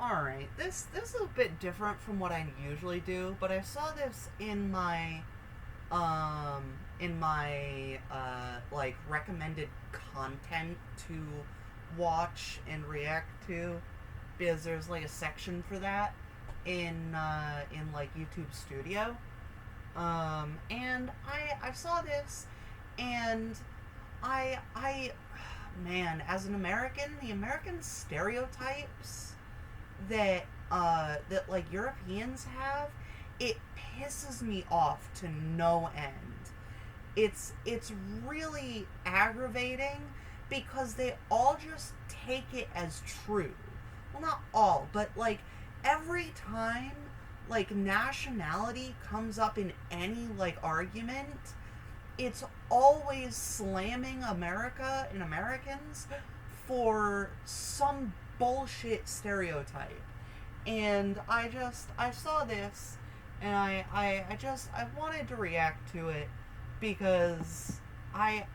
Alright, this is a bit different from what I usually do, but I saw this in my like recommended content to watch and react to, because there's like a section for that in like YouTube Studio. And I saw this, and I man, as an American, the American stereotypes that like Europeans have, it pisses me off to no end. It's really aggravating because they all just take it as true. Well, not all, but like every time like nationality comes up in any like argument, it's always slamming America and Americans for some bullshit stereotype. And I saw this, and I wanted to react to it because I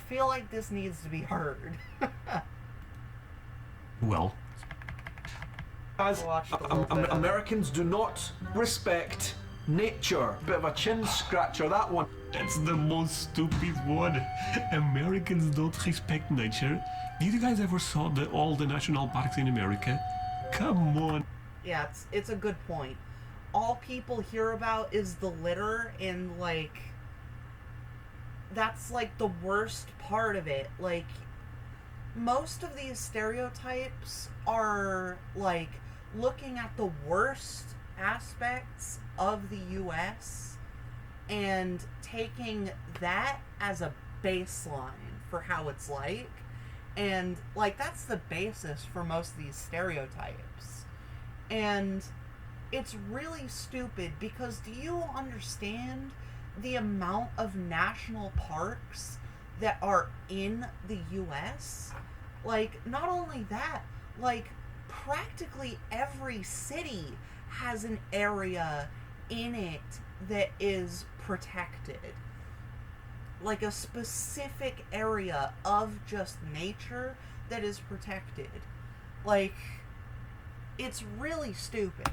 feel like this needs to be heard. Well, as Americans do not respect nature. Bit of a chin scratcher, that one. That's the most stupid one. Americans don't respect nature. Did you guys ever saw all the national parks in America? Come on. Yeah, it's a good point. All people hear about is the litter, and like that's like the worst part of it. Like most of these stereotypes are like looking at the worst aspects of the US and taking that as a baseline for how it's like. And like that's the basis for most of these stereotypes. And it's really stupid because do you understand the amount of national parks that are in the US? Like, not only that, like, practically every city has an area in it that is protected. Like a specific area of just nature that is protected. Like, it's really stupid.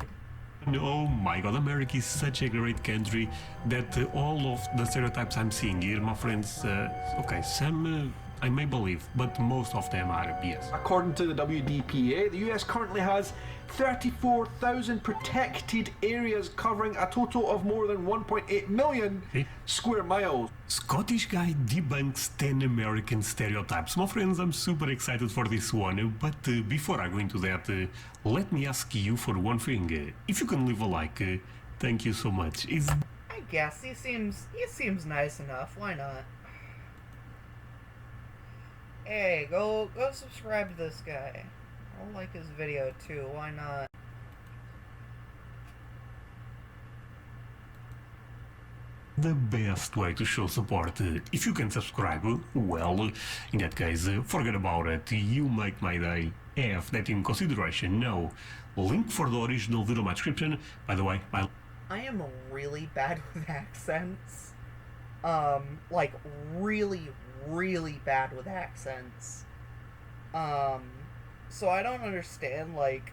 Oh my god, America is such a great country that all of the stereotypes I'm seeing here, my friends, okay, some I may believe, but most of them are BS. According to the WDPA, the US currently has 34,000 protected areas covering a total of more than 1.8 million square miles. Scottish guy debunks 10 American stereotypes. My friends, I'm super excited for this one, but before I go into that, let me ask you for one thing. If you can leave a like, thank you so much. I guess he seems nice enough. Why not? Hey, go subscribe to this guy. I'll like his video too, why not? The best way to show support, if you can subscribe, well, in that case, forget about it, you make my day. Have that in consideration. Now, link for the original video in my description. By the way, I am really bad with accents. Like, really, really bad with accents. So I don't understand, like,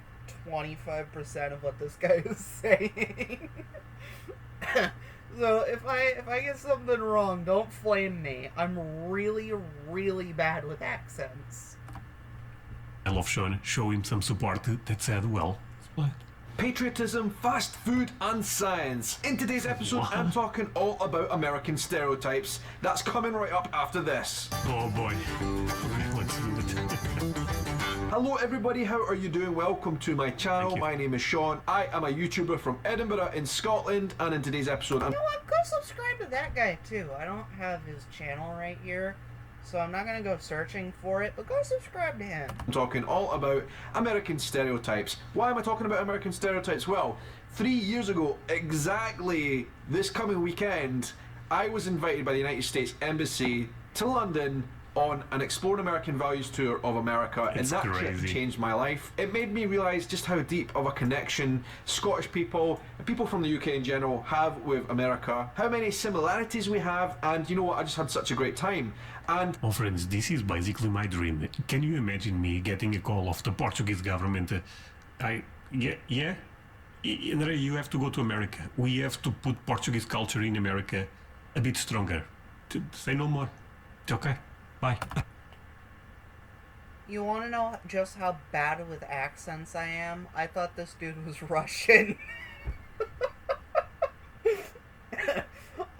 25% of what this guy is saying. So if I get something wrong, don't flame me. I'm really, really bad with accents. I love Sean. Show him some support. That said, well, what? Patriotism, fast food, and science. In today's episode, I'm talking all about American stereotypes. That's coming right up after this. Oh boy. Let's do it. Hello everybody, how are you doing? Welcome to my channel. My name is Sean. I am a YouTuber from Edinburgh in Scotland, and in today's episode You know what? Go subscribe to that guy too. I don't have his channel right here, so I'm not gonna go searching for it, but go subscribe to him. I'm talking all about American stereotypes. Why am I talking about American stereotypes? Well, 3 years ago, exactly this coming weekend, I was invited by the United States Embassy to London on an Exploring American Values tour of America, and It's that trip crazy. changed my life. It made me realise just how deep of a connection Scottish people and people from the UK in general have with America, how many similarities we have, and you know what, I just had such a great time. And Oh, friends, this is basically my dream. Can you imagine me getting a call of the Portuguese government? Yeah. Andre, you have to go to America. We have to put Portuguese culture in America a bit stronger. Say no more. Okay, bye. You want to know just how bad with accents I am? I thought this dude was Russian.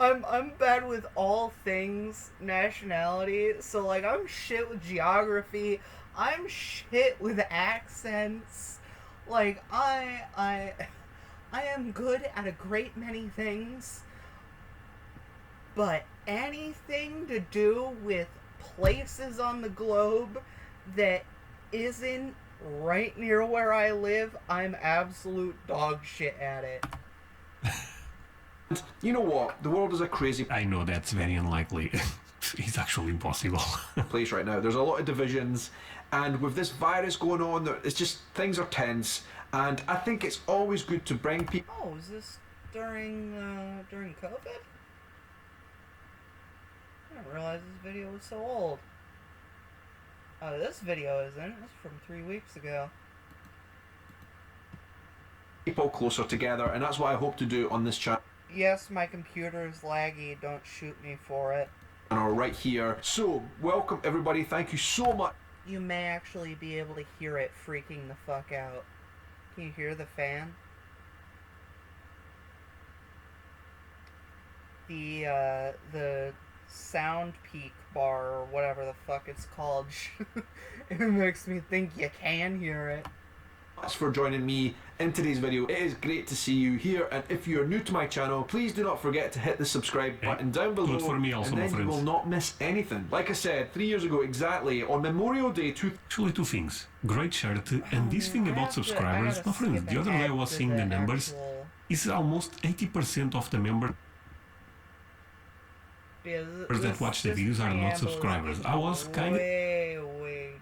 I'm bad with all things nationality, so like I'm shit with geography. I'm shit with accents. Like I am good at a great many things, but anything to do with places on the globe that isn't right near where I live, I'm absolute dog shit at it. you know what, the world is a crazy I know that's very unlikely. It's actually impossible. place right now. There's a lot of divisions, and with this virus going on, it's just things are tense. And I think it's always good to bring people. Oh, is this during COVID? I didn't realize this video was so old. Oh, this video isn't. It's from 3 weeks ago. People closer together, and that's what I hope to do on this channel Yes, my computer is laggy. Don't shoot me for it. right here. So, welcome everybody. Thank you so much. You may actually be able to hear it freaking the fuck out. Can you hear the fan? The sound peak bar, or whatever the fuck it's called, it makes me think you can hear it. Thanks for joining me in today's video. It is great to see you here, and if you're new to my channel, please do not forget to hit the subscribe button down below, Good for me also, and my then you friends. will not miss anything. Like I said, 3 years ago exactly, on Memorial Day Actually, two things. Great shirt, and this thing I about have to- I subscribers. gotta My friends, skip the other day I ahead was to seeing the numbers. actual- It's almost 80% of the members because that watch the this videos are not preamble is subscribers. I was kind of... way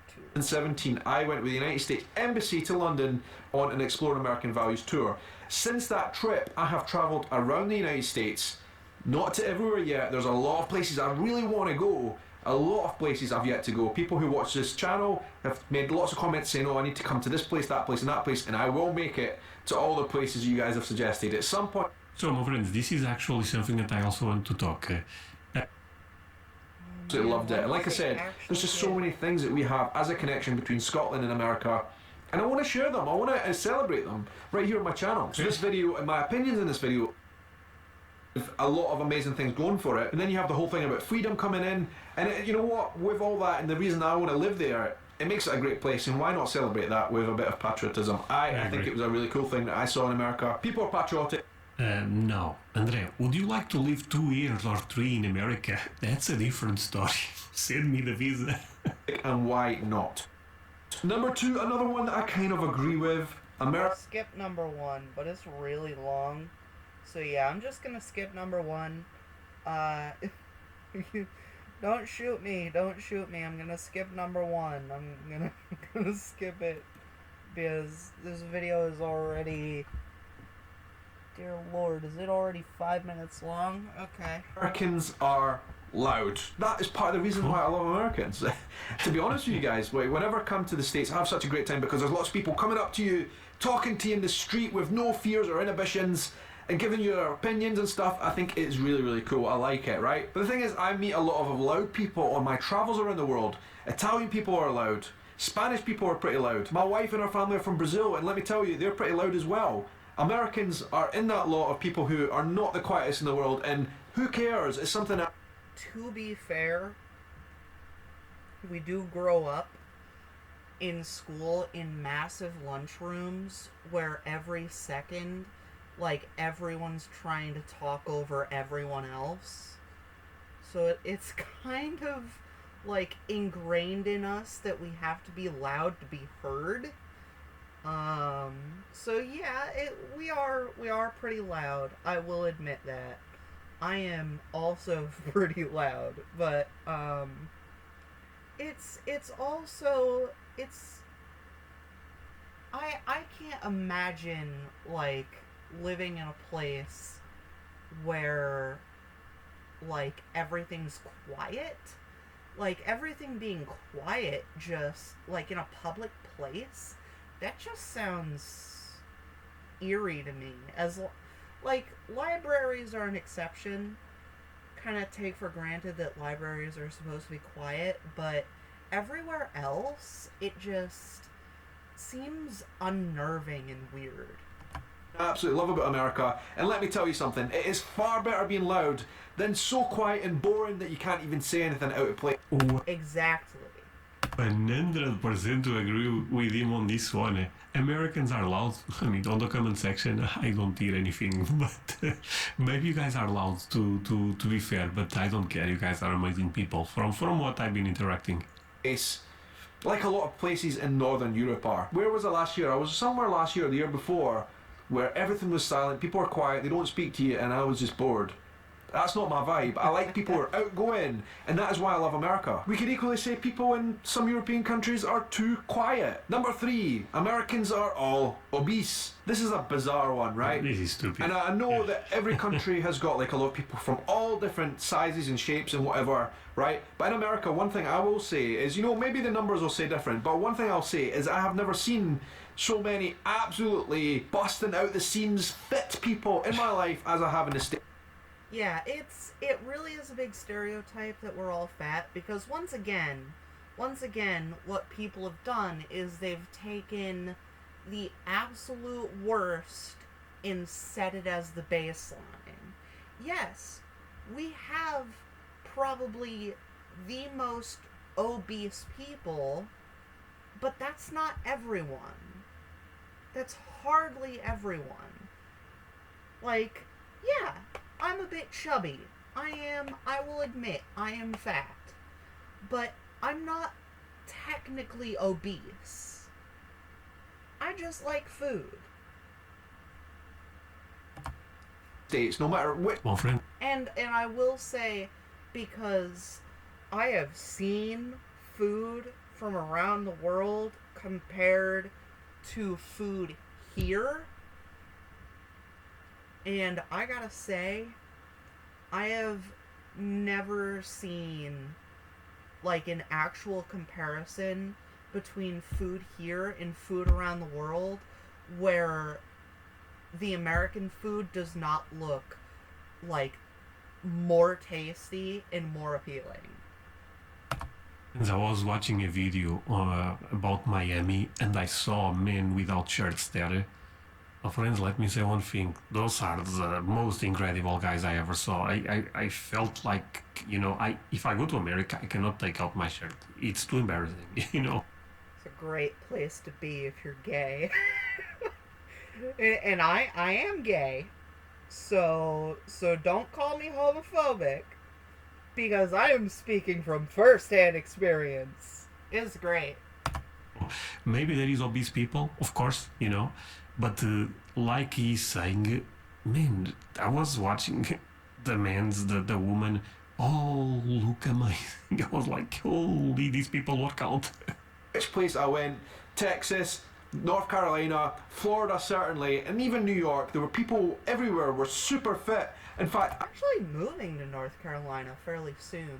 too. In 2017, I went with the United States Embassy to London on an Exploring American Values tour. Since that trip, I have travelled around the United States, not to everywhere yet. There's a lot of places I really want to go. A lot of places I've yet to go. People who watch this channel have made lots of comments saying, oh, I need to come to this place, and that place, and I will make it to all the places you guys have suggested. At some point, So, my friends, this is actually something that I also want to talk. absolutely loved it. And like I said, there's just so Actually, many things that we have as a connection between Scotland and America. And I want to share them. I want to celebrate them right here on my channel. So this video, and my opinions in this video, have a lot of amazing things going for it. And then you have the whole thing about freedom coming in. And you know what? With all that and the reason I want to live there, it makes it a great place. And why not celebrate that with a bit of patriotism? I think agree. it was a really cool thing that I saw in America. People are patriotic. No. Andre, would you like to live 2 years or 3 in America? That's a different story. Send me the visa. And why not? Number two, another one that I kind of agree with. America. Skip number 1, but it's really long. So yeah, I'm just gonna skip number 1. Don't shoot me, don't shoot me. I'm gonna skip number 1. I'm gonna skip it because this video is already. Dear Lord, is it already 5 minutes long? Okay. Americans are loud. That is part of the reason why I love Americans. To be honest with you guys, whenever I come to the States, I have such a great time because there's lots of people coming up to you, talking to you in the street with no fears or inhibitions, and giving you their opinions and stuff. I think it's really, really cool. I like it, right? But the thing is, I meet a lot of loud people on my travels around the world. Italian people are loud. Spanish people are pretty loud. My wife and her family are from Brazil, and let me tell you, they're pretty loud as well. Americans are in that lot of people who are not the quietest in the world, and who cares? It's something that... To be fair, we do grow up in school in massive lunchrooms where every second, like, everyone's trying to talk over everyone else. So it's kind of, like, ingrained in us that we have to be loud to be heard. So yeah, we are pretty loud. I will admit that. I am also pretty loud, but it's also it's I can't imagine like living in a place where like everything's quiet. Like everything being quiet just like in a public place, that just sounds eerie to me. Like libraries are an exception. Kind of take for granted that libraries are supposed to be quiet, but everywhere else it just seems unnerving and weird. I absolutely love about America, and let me tell you something, it is far better being loud than so quiet and boring that you can't even say anything out of place. Exactly. 100% to agree with him on this one. Americans are loud. I mean, on the comment section, I don't hear anything, but maybe you guys are loud to be fair, but I don't care. You guys are amazing people from what I've been interacting. Place, like a lot of places in Northern Europe are. Where was I last year? I was somewhere last year or the year before where everything was silent, people are quiet, they don't speak to you, and I was just bored. That's not my vibe. I like people who are outgoing, and that is why I love America. We could equally say people in some European countries are too quiet. Number 3, Americans are all obese. This is a bizarre one, right? This is stupid. And I know that every country has got like a lot of people from all different sizes and shapes and whatever, right? But in America, one thing I will say is, you know, maybe the numbers will say different, but one thing I'll say is I have never seen so many absolutely busting out the seams fit people in my life as I have in the States. Yeah, it really is a big stereotype that we're all fat, because once again, what people have done is they've taken the absolute worst and set it as the baseline. Yes, we have probably the most obese people, but that's not everyone. That's hardly everyone. Like, yeah, I'm a bit chubby. I will admit, I am fat. But I'm not technically obese. I just like food. States, no matter which. Well, friend. And I will say, because I have seen food from around the world compared to food here, and I gotta say, I have never seen like an actual comparison between food here and food around the world where the American food does not look like more tasty and more appealing. I was watching a video about Miami and I saw men without shirts there. Friends, let me say one thing. Those are the most incredible guys I ever saw. I felt like, you know, if I go to America, I cannot take out my shirt. It's too embarrassing, you know. It's a great place to be if you're gay. And I am gay. So don't call me homophobic, because I am speaking from first-hand experience. It's great. Maybe there is obese people, of course, you know, but like he's saying, man, I was watching the woman, oh, look amazing. I was like, holy, these people work out. Which place I went, Texas, North Carolina, Florida certainly, and even New York, there were people everywhere were super fit. In fact, Actually moving to North Carolina fairly soon.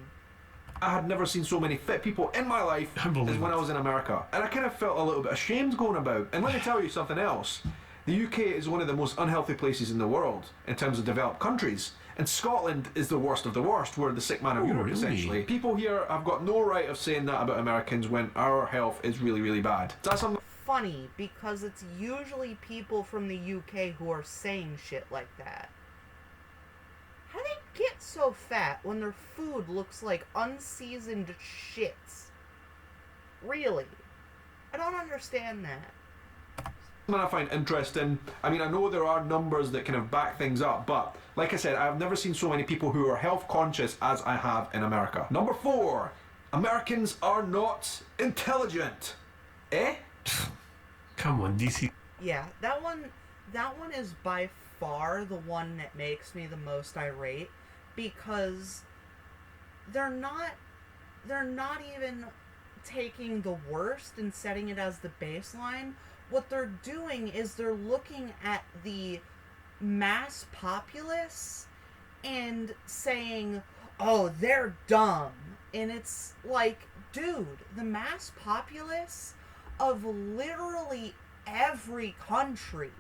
I had never seen so many fit people in my life I believe as when it. I was in America. And I kind of felt a little bit ashamed going about. And let me tell you something else. The UK is one of the most unhealthy places in the world in terms of developed countries. And Scotland is the worst of the worst. We're the sick man of Oh, Europe, really? essentially. People here have got no right of saying that about Americans when our health is really, really bad. That's something. Funny, because it's usually people from the UK who are saying shit like that. How do they get so fat when their food looks like unseasoned shits? Really? I don't understand that. Something I find interesting. I mean, I know there are numbers that kind of back things up, but like I said, I've never seen so many people who are health conscious as I have in America. Number 4, Americans are not intelligent. Eh? Come on, DC. Yeah, that one is by far the one that makes me the most irate, because they're not even taking the worst and setting it as the baseline. What they're doing is they're looking at the mass populace and saying, oh, they're dumb. And it's like, dude, the mass populace of literally every country,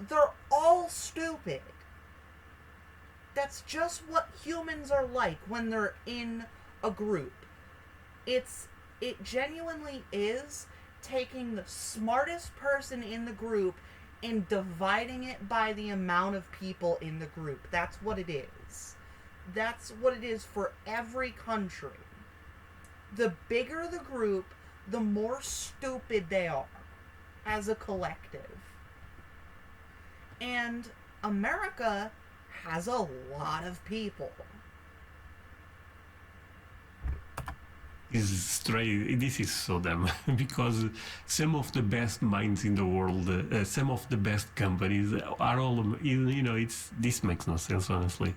they're all stupid. That's just what humans are like when they're in a group. It genuinely is taking the smartest person in the group and dividing it by the amount of people in the group. That's what it is. That's what it is for every country. The bigger the group, the more stupid they are as a collective. And America has a lot of people. This is so dumb because some of the best minds in the world, some of the best companies are all, this makes no sense, honestly.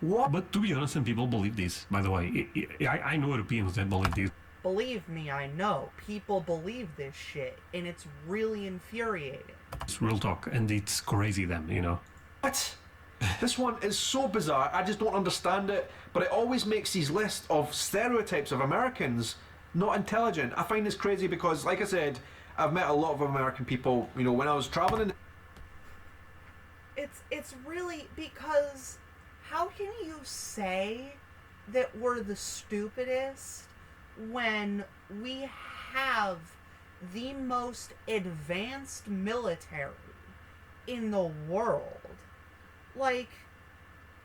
What? But to be honest, some people believe this, by the way. I know Europeans that believe this. Believe me, I know. People believe this shit, and it's really infuriating. It's real talk, and it's crazy then, What? This one is so bizarre, I just don't understand it, but it always makes these lists of stereotypes of Americans not intelligent. I find this crazy because, like I said, I've met a lot of American people, when I was traveling. It's really because how can you say that we're the stupidest when we have the most advanced military in the world? Like,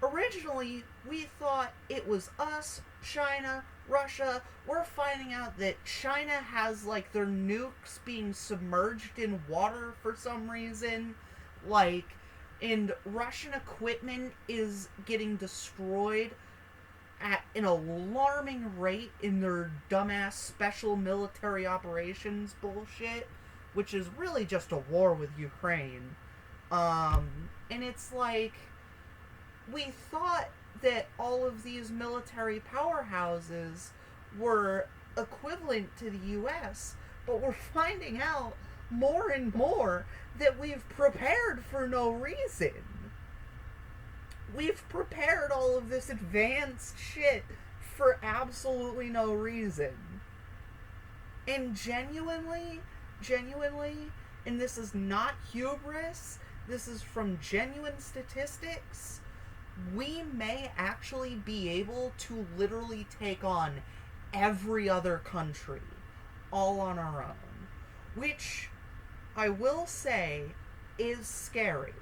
originally, we thought it was us, China, Russia. We're finding out that China has, like, their nukes being submerged in water for some reason. Like, and Russian equipment is getting destroyed at an alarming rate in their dumbass special military operations bullshit, which is really just a war with Ukraine. And it's like, we thought that all of these military powerhouses were equivalent to the US, but we're finding out more and more that we've prepared for no reason. We've prepared all of this advanced shit for absolutely no reason. And genuinely, and this is not hubris, this is from genuine statistics, we may actually be able to literally take on every other country all on our own, which I will say is scary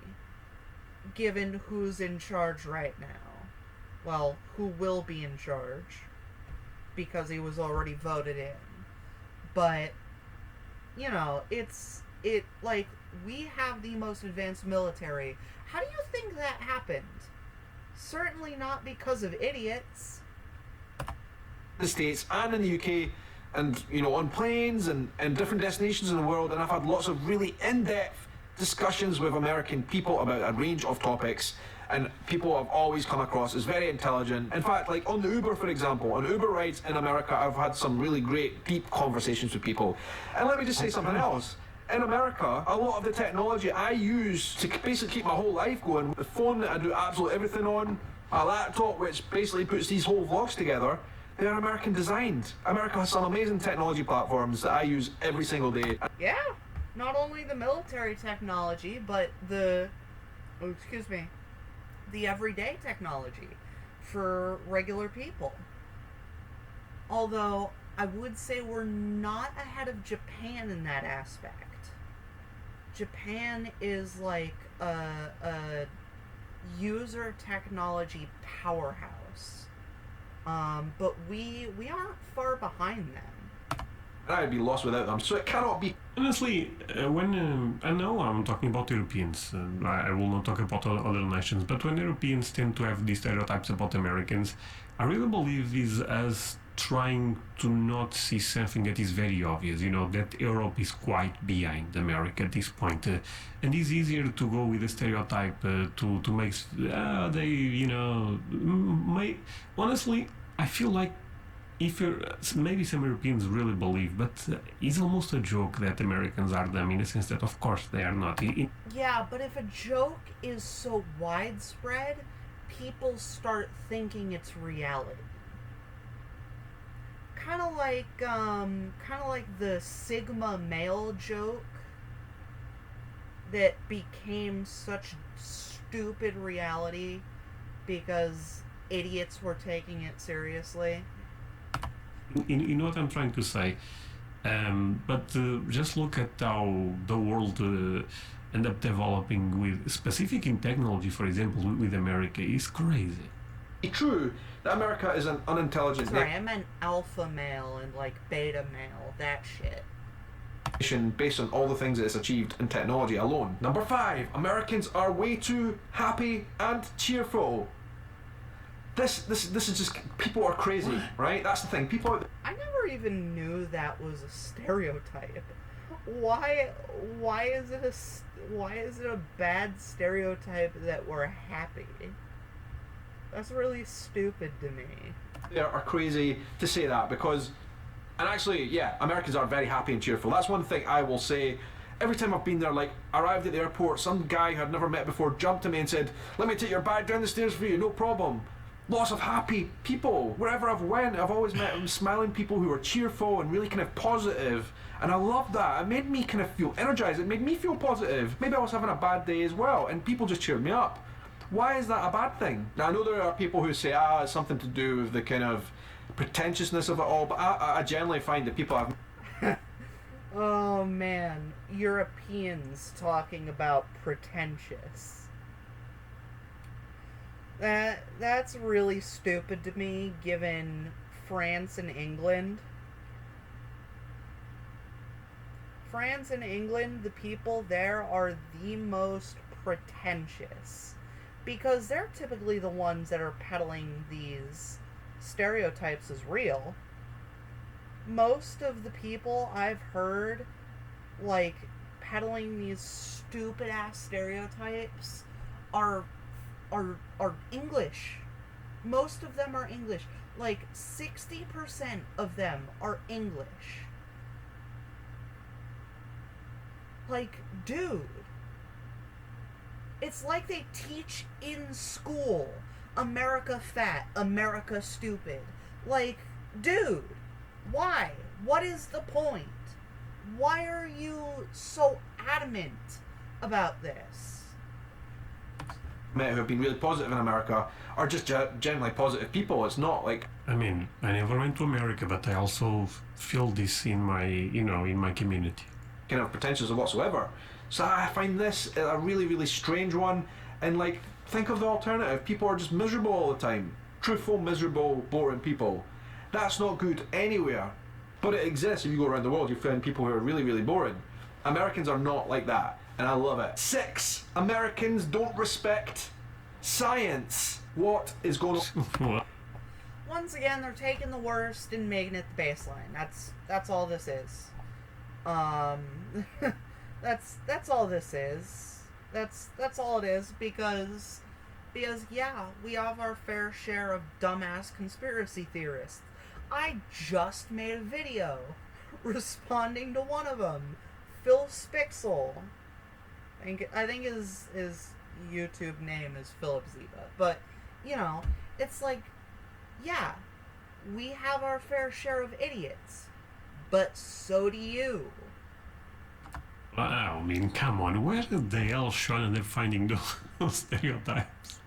given who's in charge right now. Well, who will be in charge because he was already voted in. But we have the most advanced military. How do you think that happened? Certainly not because of idiots. The States and in the UK, and on planes and different destinations in the world, and I've had lots of really in-depth discussions with American people about a range of topics, and people I've always come across as very intelligent. In fact, like on the Uber, for example, on Uber rides in America, I've had some really great, deep conversations with people. And let me just say something else. In America, a lot of the technology I use to basically keep my whole life going, the phone that I do absolutely everything on, a laptop which basically puts these whole vlogs together, they are American designed. America has some amazing technology platforms that I use every single day. Yeah, not only the military technology, but the everyday technology for regular people. Although, I would say we're not ahead of Japan in that aspect. Japan is like a user technology powerhouse. But we aren't far behind them. I'd be lost without them, so it cannot be. Honestly, when I know I'm talking about Europeans, I will not talk about other nations, but when Europeans tend to have these stereotypes about Americans, I really believe is us trying to not see something that is very obvious, that Europe is quite behind America at this point. And it's easier to go with a stereotype to make, honestly, I feel like if you're, maybe some Europeans really believe, but it's almost a joke that Americans are dumb in the sense that, of course, they are not. Yeah, but if a joke is so widespread, people start thinking it's reality. Kind of like the Sigma male joke that became such stupid reality because idiots were taking it seriously. You know what I'm trying to say? But just look at how the world end up developing with, specific in technology, for example, with America, is crazy. It's true that America is an unintelligent Sorry, I meant alpha male and like beta male, that shit. nation based on all the things that it's achieved in technology alone. Number 5, Americans are way too happy and cheerful. This is just, people are crazy, right? That's the thing. People. I never even knew that was a stereotype. Why is it a bad stereotype that we're happy? That's really stupid to me. They are crazy to say that because, and actually, yeah, Americans are very happy and cheerful. That's one thing I will say. Every time I've been there, like, arrived at the airport, some guy I'd never met before jumped to me and said, "Let me take your bag down the stairs for you, no problem." Lots of happy people. Wherever I've went, I've always met smiling people who are cheerful and really kind of positive. And I love that. It made me kind of feel energized. It made me feel positive. Maybe I was having a bad day as well, and people just cheered me up. Why is that a bad thing? Now, I know there are people who say, it's something to do with the kind of pretentiousness of it all, but I generally find that people have... Oh man, Europeans talking about pretentious. That's really stupid to me, given France and England. France and England, the people there are the most pretentious. Because they're typically the ones that are peddling these stereotypes as real. Most of the people I've heard, like, peddling these stupid-ass stereotypes are English. Most of them are English. Like, 60% of them are English. Like, dude. It's like they teach in school, America fat, America stupid. Like, dude, why? What is the point? Why are you so adamant about this? Met who have been really positive in America are just generally positive people. It's not like... I mean, I never went to America, but I also feel this in my, in my community. Kind of pretentious whatsoever. So I find this a really, really strange one. And like, think of the alternative. People are just miserable all the time. Truthful, miserable, boring people. That's not good anywhere. But it exists. If you go around the world, you find people who are really, really boring. Americans are not like that. And I love it. 6, Americans don't respect science. What is going on? Once again, they're taking the worst and making it the baseline. That's all this is. That's all this is. That's all it is, because yeah, we have our fair share of dumbass conspiracy theorists. I just made a video responding to one of them, Phil Spixel. I think his YouTube name is Philip Ziva. But, it's like, yeah, we have our fair share of idiots, but so do you. Wow, I mean, come on, where did the hell Sean and they're finding those stereotypes?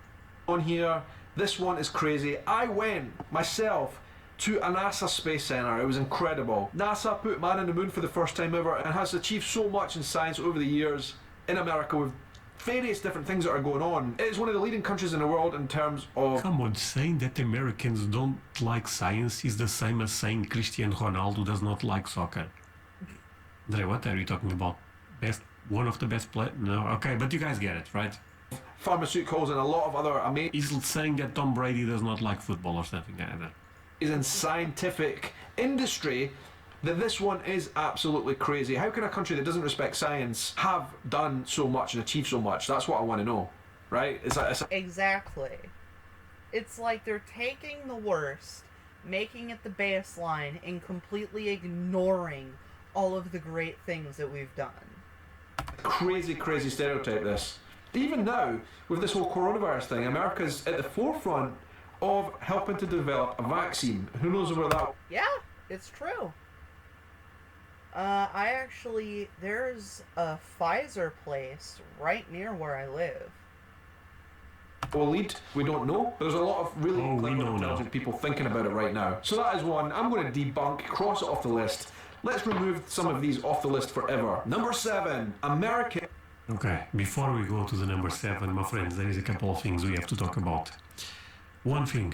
On here, this one is crazy. I went myself to a NASA Space Center. It was incredible. NASA put man on the moon for the first time ever and has achieved so much in science over the years in America with various different things that are going on. It is one of the leading countries in the world in terms of... Come on, saying that Americans don't like science is the same as saying Cristiano Ronaldo does not like soccer. Andre, what are you talking about? One of the best players? No, okay, but you guys get it, right? Pharmaceuticals and a lot of other amazing... He's saying that Tom Brady does not like football or something like that. ...is in scientific industry, that this one is absolutely crazy. How can a country that doesn't respect science have done so much and achieved so much? That's what I want to know, right? Exactly. It's like they're taking the worst making it the baseline and completely ignoring all of the great things that we've done. Crazy stereotype this. Even now, with this whole coronavirus thing, America's at the forefront of helping to develop a vaccine. Who knows where that... Yeah, it's true. There's a Pfizer place right near where I live. will lead? We don't know. There's a lot of really we clever, know intelligent now. people thinking about it right now. So that is one. I'm going to debunk, cross it off the list. Let's remove some of these off the list forever. Number 7, American. Okay, before we go to the number 7, my friends, there is a couple of things we have to talk about. One thing,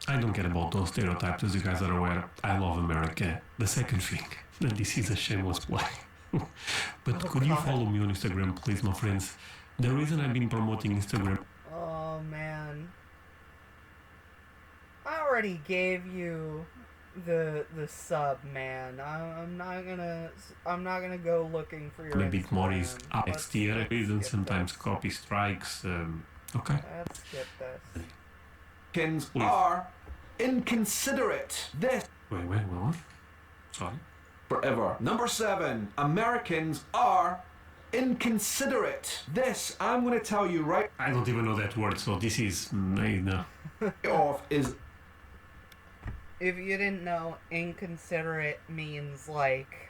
I don't care about those stereotypes, as you guys are aware. I love America. The second thing, and this is a shameless play. But could you follow me on Instagram, please, my friends? The reason I've been promoting Instagram... Oh, man. I already gave you the sub, man. I'm not gonna go looking for your A bit more is Instagram. it's the reason skip sometimes this. copy strikes. Okay. Let's skip this. Americans Please. are inconsiderate. This Wait, what? Sorry. forever. Number 7, Americans are inconsiderate. This, I'm going to tell you right I don't even know that word, so this is... No. off, is If you didn't know, inconsiderate means like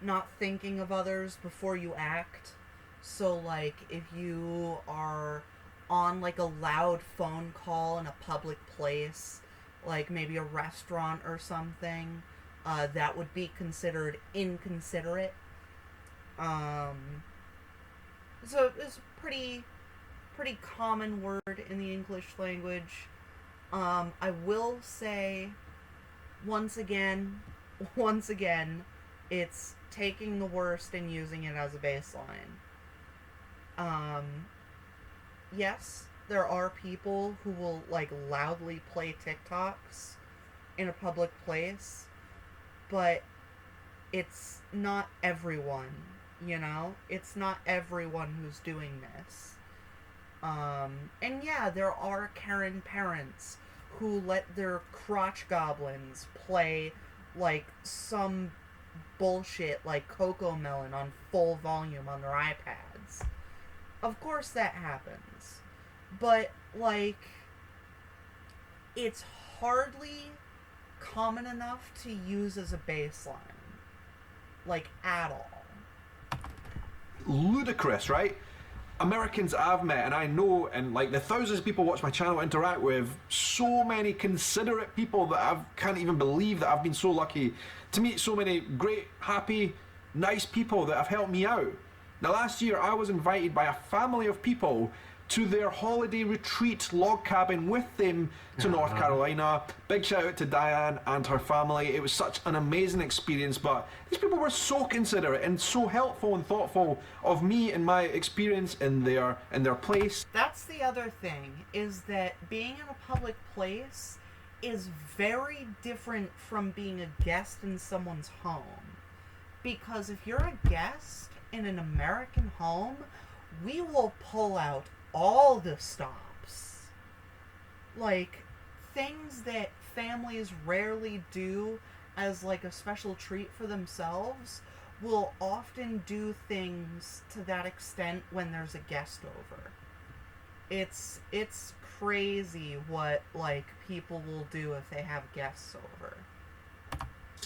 not thinking of others before you act. So like if you are on like a loud phone call in a public place, like maybe a restaurant or something, that would be considered inconsiderate. So it's a pretty common word in the English language. I will say, once again, it's taking the worst and using it as a baseline. Yes, there are people who will, like, loudly play TikToks in a public place, but it's not everyone, you know? It's not everyone who's doing this. And yeah, there are Karen parents who let their crotch goblins play, like, some bullshit like Coco Melon on full volume on their iPads. Of course that happens. But, like, it's hardly common enough to use as a baseline. Like, at all. ludicrous, right? Americans I've met, and I know, and like the thousands of people watch my channel, interact with, so many considerate people that I can't even believe that I've been so lucky to meet so many great, happy, nice people that have helped me out. Now last year I was invited by a family of people to their holiday retreat log cabin with them to North Carolina. Big shout out to Diane and her family. It was such an amazing experience, but these people were so considerate and so helpful and thoughtful of me and my experience in their place. That's the other thing, is that being in a public place is very different from being a guest in someone's home. Because if you're a guest in an American home, we will pull out all the stops. Like, things that families rarely do as like a special treat for themselves will often do things to that extent when there's a guest over. It's crazy what like people will do if they have guests over.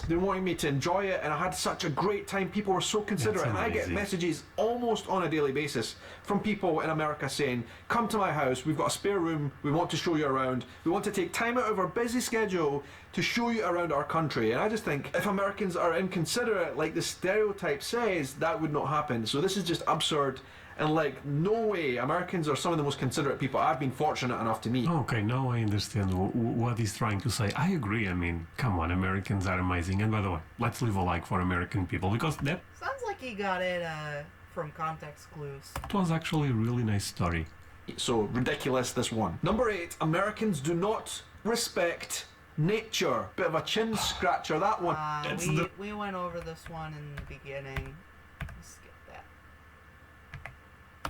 They wanted me to enjoy it, and I had such a great time. People were so considerate, and I get messages almost on a daily basis from people in America saying, come to my house, we've got a spare room, we want to show you around, we want to take time out of our busy schedule to show you around our country. And I just think if Americans are inconsiderate like the stereotype says, that would not happen. So this is just absurd, and like, no way. Americans are some of the most considerate people I've been fortunate enough to meet. Okay, now I understand what he's trying to say. I agree. I mean, come on, Americans are amazing. And by the way, let's leave a like for American people, because that Sounds like he got it from context clues. was actually a really nice story. So ridiculous, this one. Number 8, Americans do not respect nature. Bit of a chin scratcher, that one. That's We went over this one in the beginning. Skip that.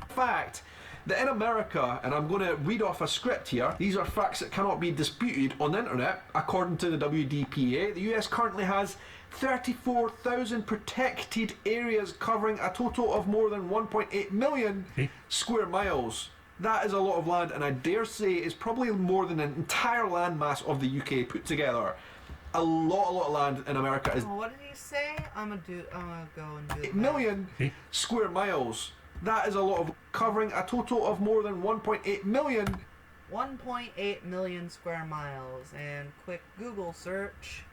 Fact, that in America, and I'm going to read off a script here, these are facts that cannot be disputed on the internet, according to the WDPA, the US currently has 34,000 protected areas covering a total of more than 1.8 million square miles. That is a lot of land, and I dare say it's probably more than an entire landmass of the UK put together. A lot of land in America is What did he say? I'm gonna go and do 8 that. million square miles. That is a lot of covering a total of more than 1.8 million. 1.8 million square miles. And quick Google search.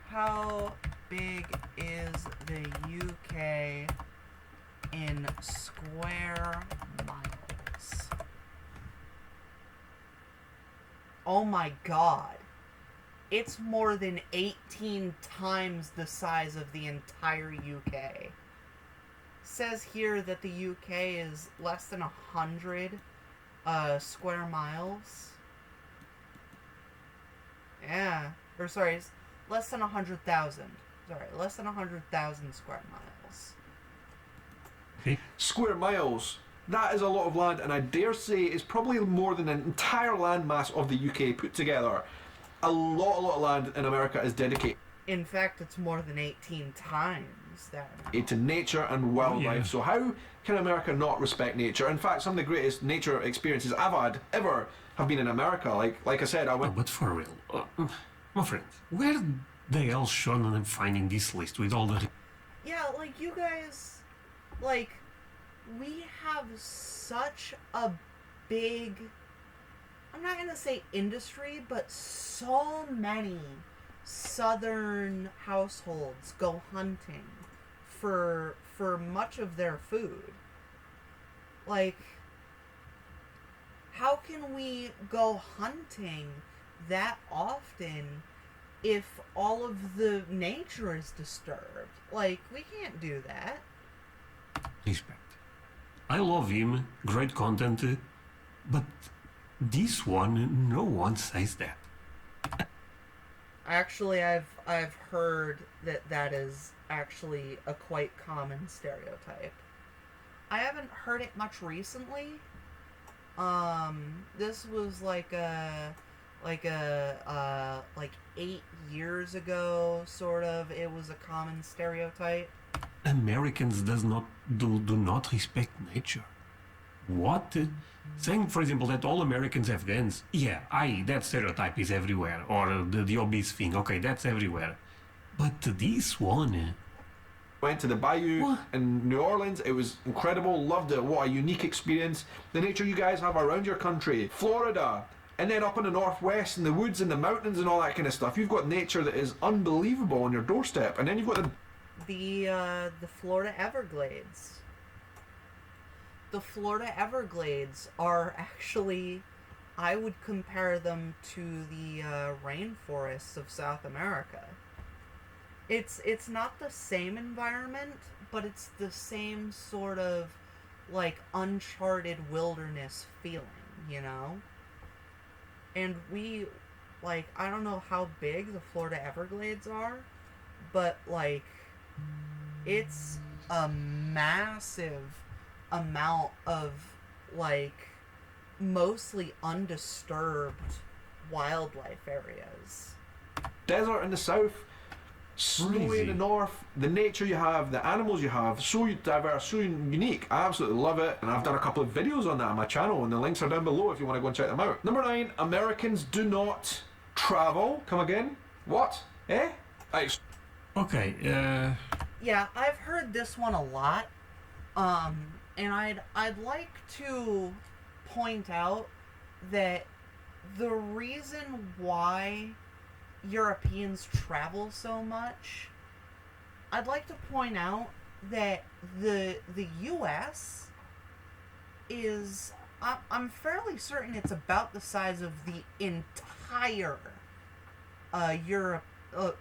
How big is the UK in square miles? Oh my god. It's more than 18 times the size of the entire UK. Says here that the UK is less than 100 square miles. Yeah. Or sorry, it's less than 100,000. Sorry, less than 100,000 square miles. Square miles. That is a lot of land, and I dare say it's probably more than an entire landmass of the UK put together. A lot of land in America is dedicated In fact, it's more than 18 times that amount. to nature and wildlife. yeah. So how can America not respect nature? In fact, some of the greatest nature experiences I've had ever have been in America. Like I said, I No, went. but for real, my friend, where the hell Sean and I'm finding this list with all the... Yeah, like you guys, like, we have such a big, I'm not gonna say industry, but so many southern households go hunting for much of their food. Like, how can we go hunting that often if all of the nature is disturbed? Like, we can't do that. Respect. I love him, great content, but this one, no one says that. Actually, I've heard that is actually a quite common stereotype. I haven't heard it much recently. This was like 8 years ago, sort of. It was a common stereotype. Americans do not respect nature. What? Saying, for example, that all Americans have guns. Yeah, that stereotype is everywhere. Or the obese thing. Okay, that's everywhere. But this one... Went to the bayou What? in New Orleans. It was incredible. Loved it. What a unique experience. The nature you guys have around your country. Florida. And then up in the northwest in the woods and the mountains and all that kind of stuff. You've got nature that is unbelievable on your doorstep. And then you've got The Florida Everglades. The Florida Everglades are actually, I would compare them to the rainforests of South America. It's not the same environment, but it's the same sort of like uncharted wilderness feeling, you know? And we, like, I don't know how big the Florida Everglades are, but like, it's a massive amount of like mostly undisturbed wildlife areas. desert in the south, snowy in Crazy. the north. The nature you have, the animals you have, so diverse, so unique. I absolutely love it, and I've done a couple of videos on that on my channel, and the links are down below if you want to go and check them out. Number 9, Americans do not travel. Come again? What? Eh? Okay, Yeah, I've heard this one a lot. And I'd like to point out that the reason why Europeans travel so much, I'd like to point out that the US is, I'm fairly certain it's about the size of the entire Europe,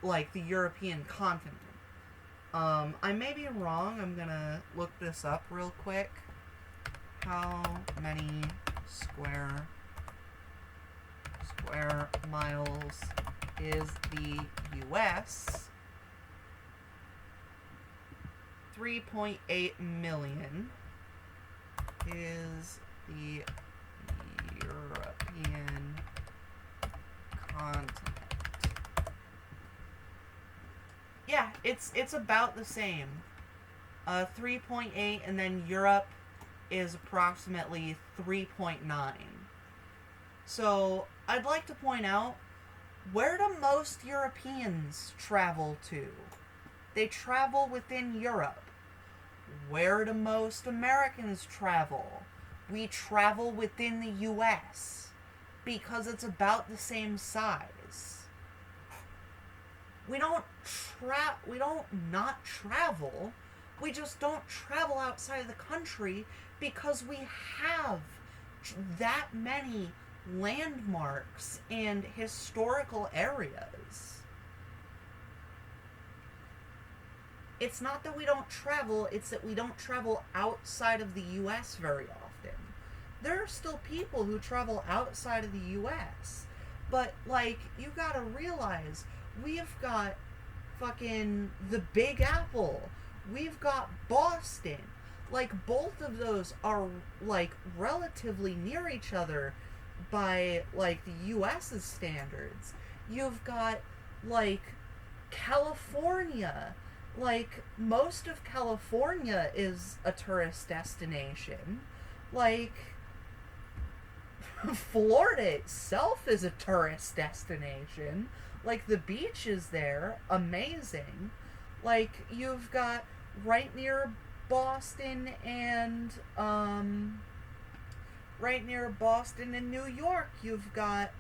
like the European continent. I may be wrong. I'm gonna look this up real quick. How many square miles is the US? 3.8 million. is the European continent? Yeah, it's about the same. 3.8, and then Europe is approximately 3.9. So, I'd like to point out, where do most Europeans travel to? They travel within Europe. Where do most Americans travel? We travel within the US because it's about the same size. We don't not travel. We just don't travel outside of the country because we have that many landmarks and historical areas. It's not that we don't travel, it's that we don't travel outside of the US very often. There are still people who travel outside of the US. But, like, you gotta realize, we've got fucking the Big Apple. We've got Boston. Like, both of those are, like, relatively near each other by, like, the US's standards. You've got, like, California. Like, most of California is a tourist destination. Like, Florida itself is a tourist destination. Like, the beach is there, amazing. Like, you've got right near Boston and New York, you've got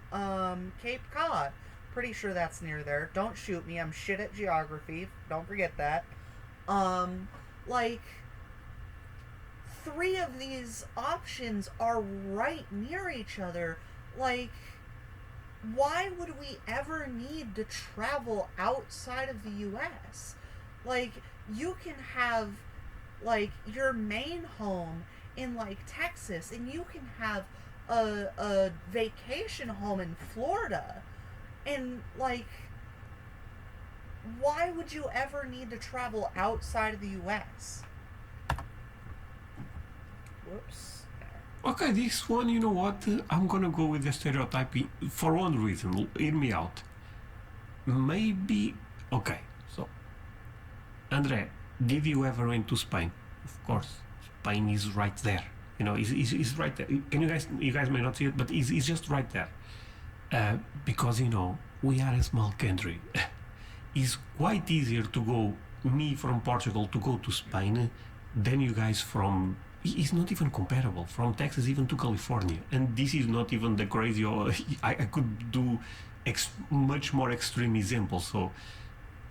Cape Cod. Pretty sure that's near there. Don't shoot me, I'm shit at geography. Don't forget that. Like, 3 of these options are right near each other. Like, why would we ever need to travel outside of the US? Like, you can have, like, your main home in, like, Texas, and you can have a vacation home in Florida. And, like, why would you ever need to travel outside of the US? Whoops. Okay, this one, you know what? I'm gonna go with the stereotyping for one reason. Hear me out. Maybe. Okay, so. Andre, did you ever went to Spain? Of course. Spain is right there. You know, it's right there. Can you guys may not see it, but it's just right there. Because, you know, we are a small country. It's quite easier to go, me from Portugal, to go to Spain than you guys from. It's not even comparable from Texas even to California, and this is not even the crazy. I could do much more extreme examples. So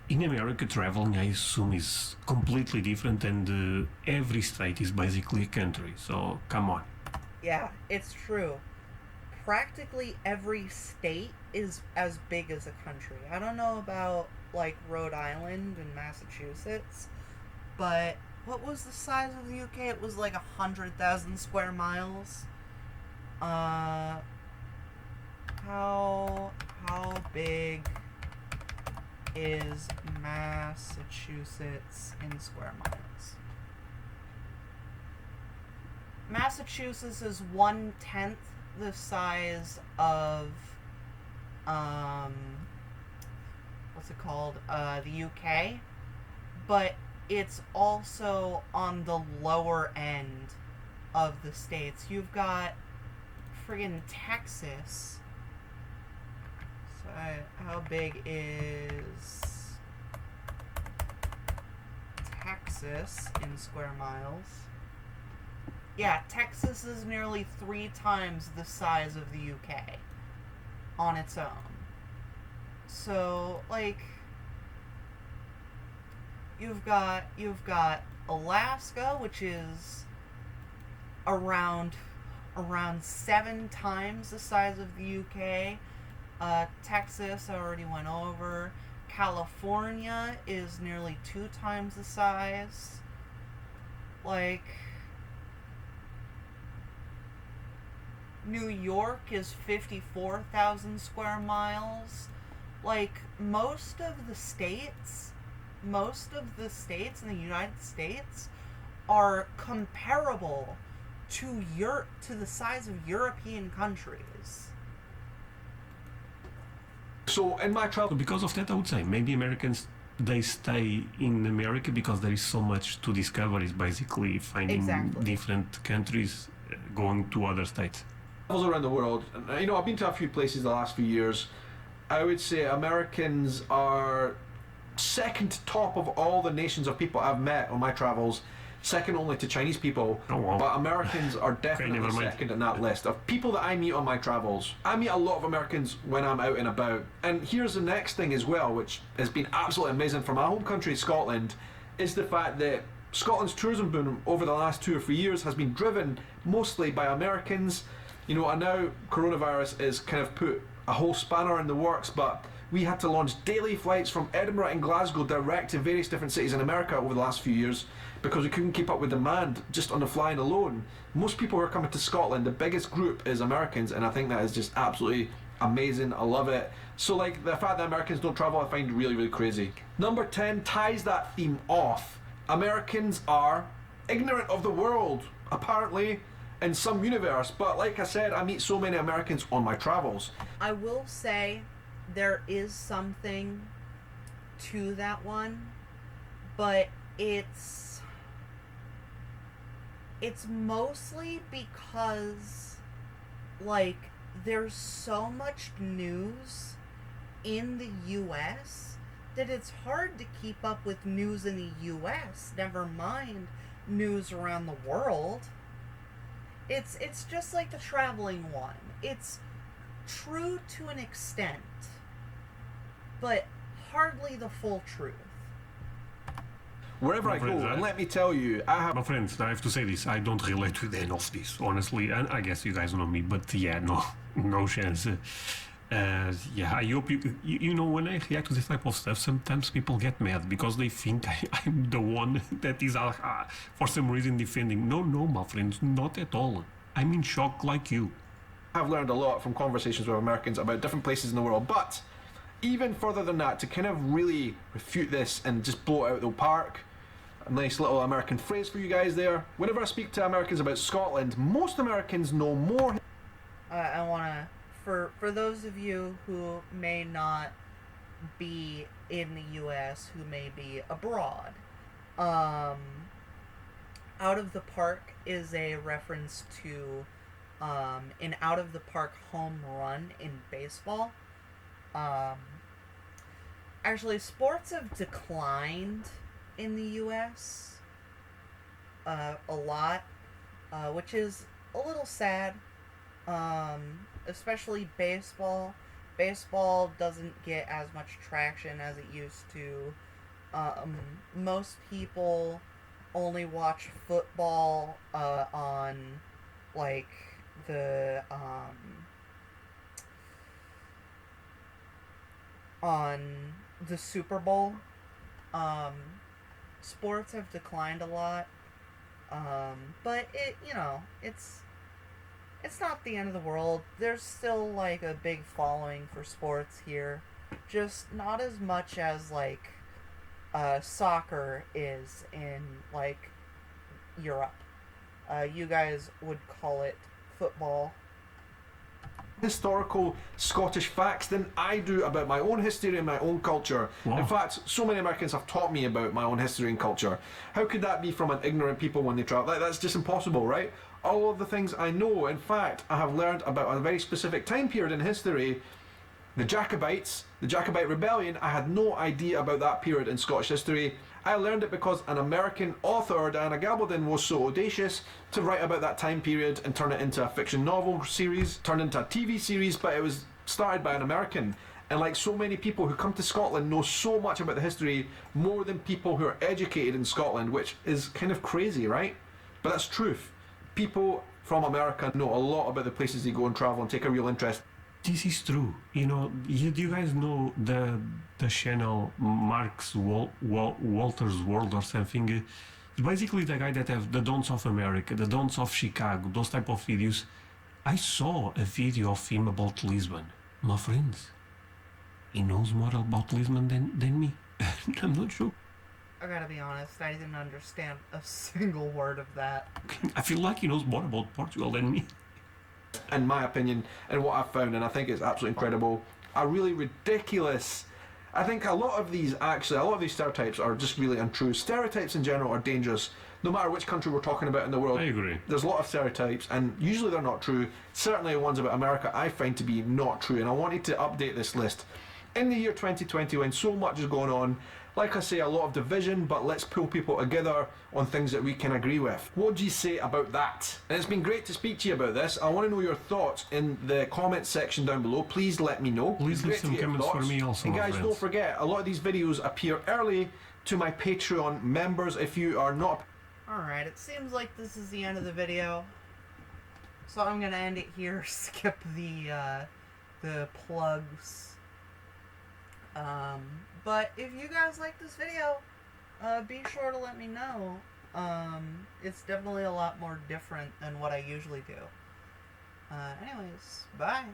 in America, traveling, I assume, is completely different, and every state is basically a country. So come on. Yeah, it's true. Practically every state is as big as a country. I don't know about, like, Rhode Island and Massachusetts, but what was the size of the UK? It was like 100,000 square miles. How big is Massachusetts in square miles? Massachusetts is 1/10 the size of what's it called? The UK, but it's also on the lower end of the states. You've got friggin' Texas. So, how big is Texas in square miles? Yeah, Texas is nearly 3 times the size of the UK on its own. So, like, you've got Alaska, which is around 7 times the size of the UK. Texas, I already went over. California is nearly 2 times the size. Like, New York is 54,000 square miles. Like, most of the states in the United States are comparable to the size of European countries. So in my travel, Because of that, I would say maybe Americans they stay in America because there is so much to discover. Is basically finding Exactly. different countries, going to other states. travels around the world, and I've been to a few places the last few years. I would say Americans are second to top of all the nations of people I've met on my travels, second only to Chinese people. Oh, wow. But Americans are definitely never mind. second in that list of people that I meet on my travels. I meet a lot of Americans when I'm out and about. And here's the next thing as well, which has been absolutely amazing for my home country, Scotland, is the fact that Scotland's tourism boom over the last 2 or 3 years has been driven mostly by Americans. And now coronavirus has kind of put a whole spanner in the works, but we had to launch daily flights from Edinburgh and Glasgow direct to various different cities in America over the last few years because we couldn't keep up with demand just on the flying alone. Most people who are coming to Scotland, the biggest group is Americans, and I think that is just absolutely amazing. I love it. So like the fact that Americans don't travel, I find really, really crazy. Number 10 ties that theme off. Americans are ignorant of the world, apparently, in some universe. But like I said, I meet so many Americans on my travels. I will say there is something to that one, but it's mostly because like there's so much news in the US that it's hard to keep up with news in the US, never mind news around the world. It's just like the traveling one. It's true to an extent, but hardly the full truth. Wherever My I go, friends, and let me tell you, I have My friends, I have to say this. I don't relate with any of this, honestly. And I guess you guys know me, but yeah, no chance. Yeah, I hope you know when I react to this type of stuff, sometimes people get mad because they think I'm the one that is for some reason defending. No, my friends, not at all. I'm in shock like you. I've learned a lot from conversations with Americans about different places in the world, but even further than that, to kind of really refute this and just blow it out of the park, a nice little American phrase for you guys there. Whenever I speak to Americans about Scotland, most Americans know more. I want to, for those of you who may not be in the US, who may be abroad, Out of the Park is a reference to an out of the park home run in baseball. Actually, sports have declined in the US a lot, which is a little sad. Especially baseball. Baseball doesn't get as much traction as it used to. Most people only watch football on like the on the Super Bowl. Sports have declined a lot. But it's not the end of the world. There's still like a big following for sports here. Just not as much as like soccer is in like Europe. You guys would call it football. Historical Scottish facts than I do about my own history and my own culture. Wow. In fact, so many Americans have taught me about my own history and culture. How could that be from an ignorant people when they travel? That's just impossible, right? All of the things I know, in fact, I have learned about a very specific time period in history. The Jacobites, the Jacobite Rebellion, I had no idea about that period in Scottish history. I learned it because an American author, Diana Gabaldon, was so audacious to write about that time period and turn it into a fiction novel series, turned into a TV series, but it was started by an American. And like so many people who come to Scotland know so much about the history, more than people who are educated in Scotland, which is kind of crazy, right? But that's truth. People from America know a lot about the places they go and travel and take a real interest. This is true. Do you guys know the channel Mark's Walter's World or something? It's basically the guy that have the Dons of America, the Dons of Chicago, those type of videos. I saw a video of him about Lisbon. My friends, he knows more about Lisbon than me. I'm not sure. I gotta be honest, I didn't understand a single word of that. I feel like he knows more about Portugal than me. In my opinion, and what I've found, and I think it's absolutely incredible, are really ridiculous. I think a lot of these stereotypes are just really untrue. Stereotypes in general are dangerous, no matter which country we're talking about in the world. I agree. There's a lot of stereotypes, and usually they're not true. Certainly the ones about America I find to be not true, and I wanted to update this list. In the year 2020, when so much is going on, like I say, a lot of division, but let's pull people together on things that we can agree with. What do you say about that? And it's been great to speak to you about this. I want to know your thoughts in the comments section down below. Please let me know. Please leave some comments for me also. And guys, my don't friends. forget, a lot of these videos appear early to my Patreon members. If you are not... Alright, it seems like this is the end of the video. So I'm gonna end it here, skip the plugs. But if you guys like this video, be sure to let me know. It's definitely a lot more different than what I usually do. Anyways, bye.